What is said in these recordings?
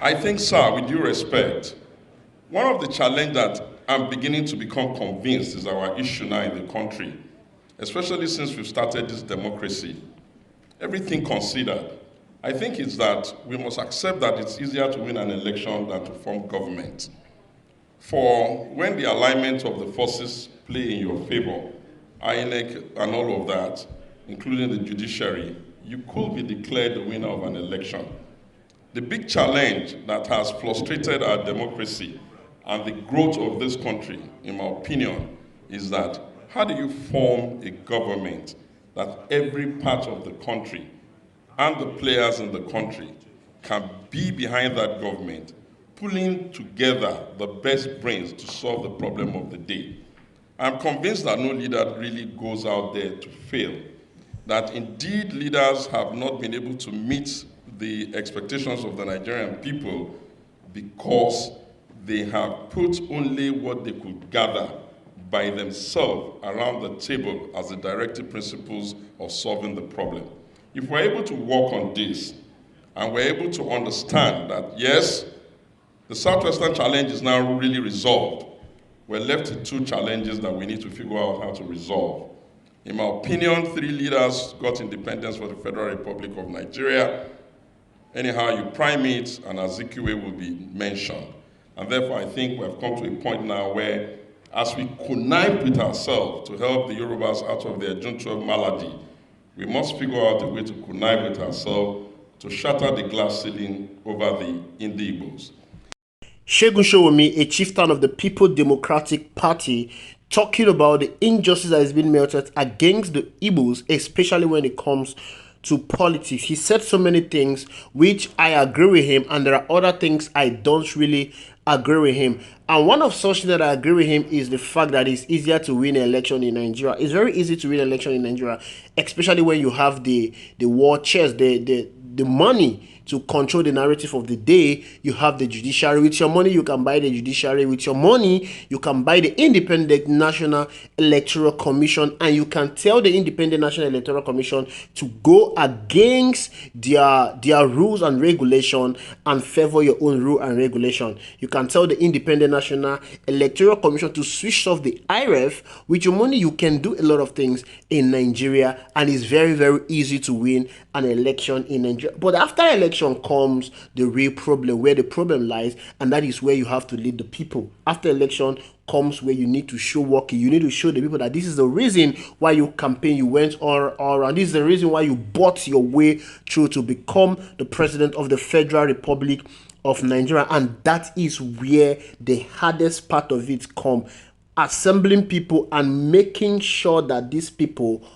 I think, sir, with due respect, one of the challenges that I'm beginning to become convinced is our issue now in the country, especially since we've started this democracy. Everything considered, I think it's that we must accept that it's easier to win an election than to form government. For when the alignment of the forces play in your favor, INEC and all of that, including the judiciary, you could be declared the winner of an election. The big challenge that has frustrated our democracy and the growth of this country, in my opinion, is that how do you form a government that every part of the country and the players in the country can be behind that government, pulling together the best brains to solve the problem of the day. I'm convinced that no leader really goes out there to fail, that indeed leaders have not been able to meet the expectations of the Nigerian people because they have put only what they could gather by themselves around the table as the directive principles of solving the problem. If we're able to work on this, and we're able to understand that, yes, the Southwestern challenge is now really resolved, we're left with two challenges that we need to figure out how to resolve. In my opinion, 3 leaders got independence for the Federal Republic of Nigeria. Anyhow you prime it, and Azikiwe will be mentioned. And therefore, I think we have come to a point now where, as we connive with ourselves to help the Yorubas out of their June 12 malady, we must figure out a way to connive with ourselves to shatter the glass ceiling over in the Igbos. Segun Showumi, a chieftain of the People Democratic Party, talking about the injustice that has been melted against the Igbos, especially when it comes to politics. He said so many things which I agree with him, and there are other things I don't really agree with him. And one of such that I agree with him is the fact that it's easier to win an election in Nigeria. It's very easy to win an election in Nigeria, especially when you have the war chest, the money to control the narrative of the day. You have the judiciary. With your money, you can buy the judiciary. With your money, you can buy the Independent National Electoral Commission, and you can tell the Independent National Electoral Commission to go against their rules and regulation and favor your own rule and regulation. You can tell the Independent National Electoral Commission to switch off the IREF. With your money, you can do a lot of things in Nigeria, and it's very, very easy to win an election in Nigeria. But after election comes the real problem, where the problem lies, and that is where you have to lead the people. After election comes where you need to show working. You need to show the people that this is the reason why you campaign, you went all around. This is the reason why you bought your way through to become the president of the Federal Republic of Nigeria. And that is where the hardest part of it comes. Assembling people and making sure that these people,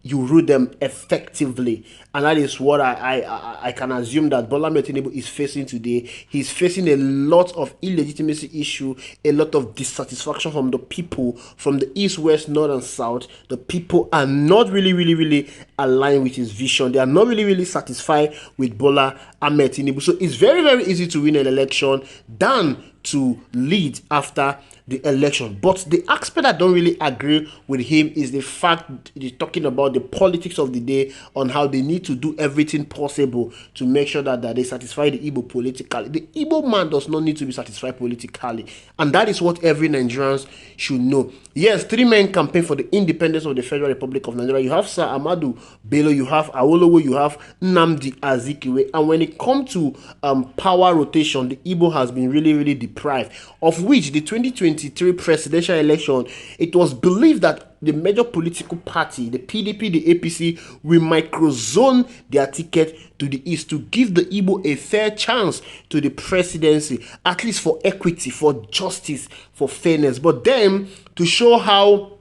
you rule them effectively. And that is what I can assume that Bola Ahmed Tinubu is facing today. He's facing a lot of illegitimacy issue, a lot of dissatisfaction from the people, from the east, west, north, and south. The people are not really aligned with his vision. They are not really satisfied with Bola Ahmed Tinubu. So it's very, very easy to win an election than to lead after the election. But the aspect I don't really agree with him is the fact he's talking about the politics of the day, on how they need to do everything possible to make sure that they satisfy the Igbo politically. The Igbo man does not need to be satisfied politically, and that is what every Nigerian should know. Yes, 3 men campaign for the independence of the Federal Republic of Nigeria. You have Sir Amadu Bello, you have Awolowo, you have Nnamdi Azikiwe, and when it comes to power rotation, the Igbo has been really deprived, of which the 2023 presidential election, it was believed that the major political party, the PDP, the APC, will microzone their ticket to the east to give the Igbo a fair chance to the presidency, at least for equity, for justice, for fairness. But then, to show how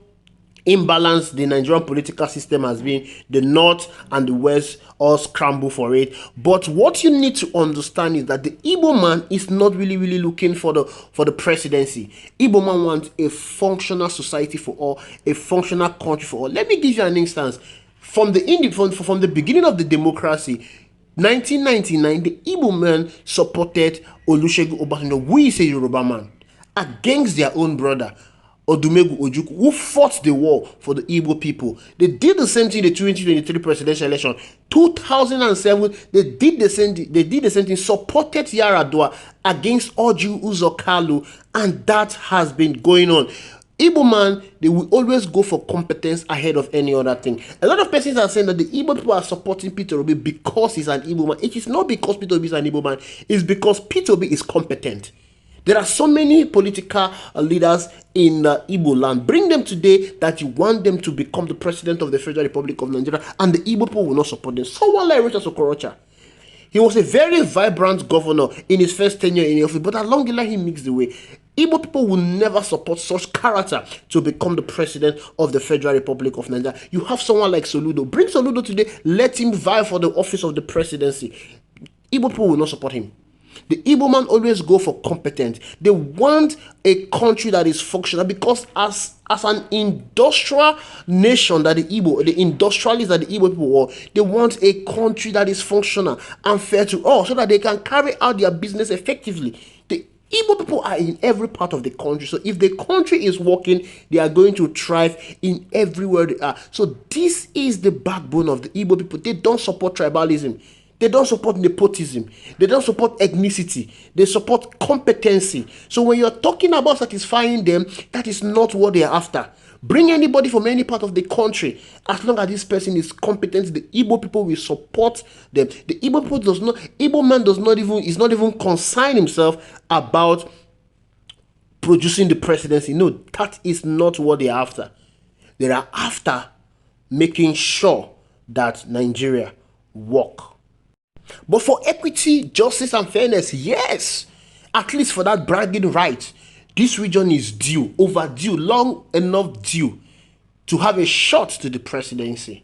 imbalanced the Nigerian political system has been, the north and the west all scramble for it. But what you need to understand is that the Igbo man is not really looking for the presidency. Igbo man wants a functional society for all, a functional country for all. Let me give you an instance. From the beginning of the democracy, 1999, the Igbo man supported Olusegun Obasanjo, who is a Yoruba man, against their own brother. Odumegu Ojukwu, who fought the war for the Igbo people. They did the same thing in the 2023 presidential election. 2007, they did the same thing, supported Yaradua against Orji Uzor Kalu, and that has been going on. Igbo man, they will always go for competence ahead of any other thing. A lot of persons are saying that the Igbo people are supporting Peter Obi because he's an Igbo man. It is not because Peter Obi is an Igbo man. It's because Peter Obi is competent. There are so many political leaders in Igbo land. Bring them today that you want them to become the president of the Federal Republic of Nigeria, and the Igbo people will not support them. Someone like Richard Okorocha. He was a very vibrant governor in his first tenure in office, but along the line he mixed the way. Igbo people will never support such character to become the president of the Federal Republic of Nigeria. You have someone like Soludo. Bring Soludo today, let him vie for the office of the presidency. Igbo people will not support him. The Igbo man always go for competence. They want a country that is functional, because as an industrial nation that the industrialists that the Igbo people were, they want a country that is functional and fair to all, so that they can carry out their business effectively. The Igbo people are in every part of the country. So if the country is working, they are going to thrive in everywhere they are. So this is the backbone of the Igbo people. They don't support tribalism. They don't support nepotism. They don't support ethnicity. They support competency. So when you're talking about satisfying them, that is not what they are after. Bring anybody from any part of the country. As long as this person is competent, the Igbo people will support them. The Igbo man is not even concerned himself about producing the presidency. No, that is not what they are after. They are after making sure that Nigeria work. But for equity, justice, and fairness, yes, at least for that bragging right, this region is overdue, long enough due to have a shot to the presidency.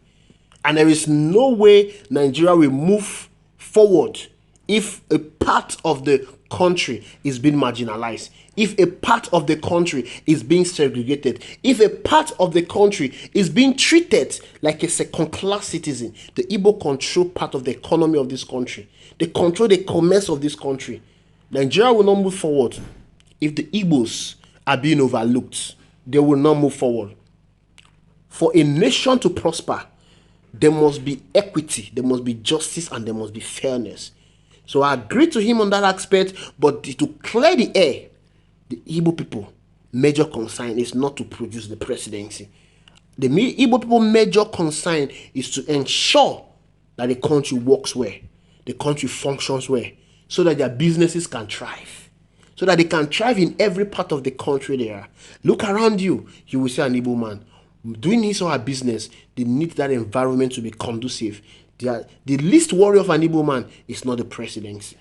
And there is no way Nigeria will move forward if a part of the country is being marginalized, if a part of the country is being segregated, if a part of the country is being treated like a second-class citizen. The Igbo control part of the economy of this country. They control the commerce of this country. Nigeria will not move forward if the Igbos are being overlooked. They will not move forward. For a nation to prosper, there must be equity, there must be justice, and there must be fairness. So I agree to him on that aspect, but to clear the air, the Igbo people, major concern is not to produce the presidency. The Igbo people major concern is to ensure that the country works well, the country functions well, so that their businesses can thrive, so that they can thrive in every part of the country they are. Look around you, you will see an Igbo man doing his or her business. They need that environment to be conducive. The least worry of an Igbo man is not the presidency.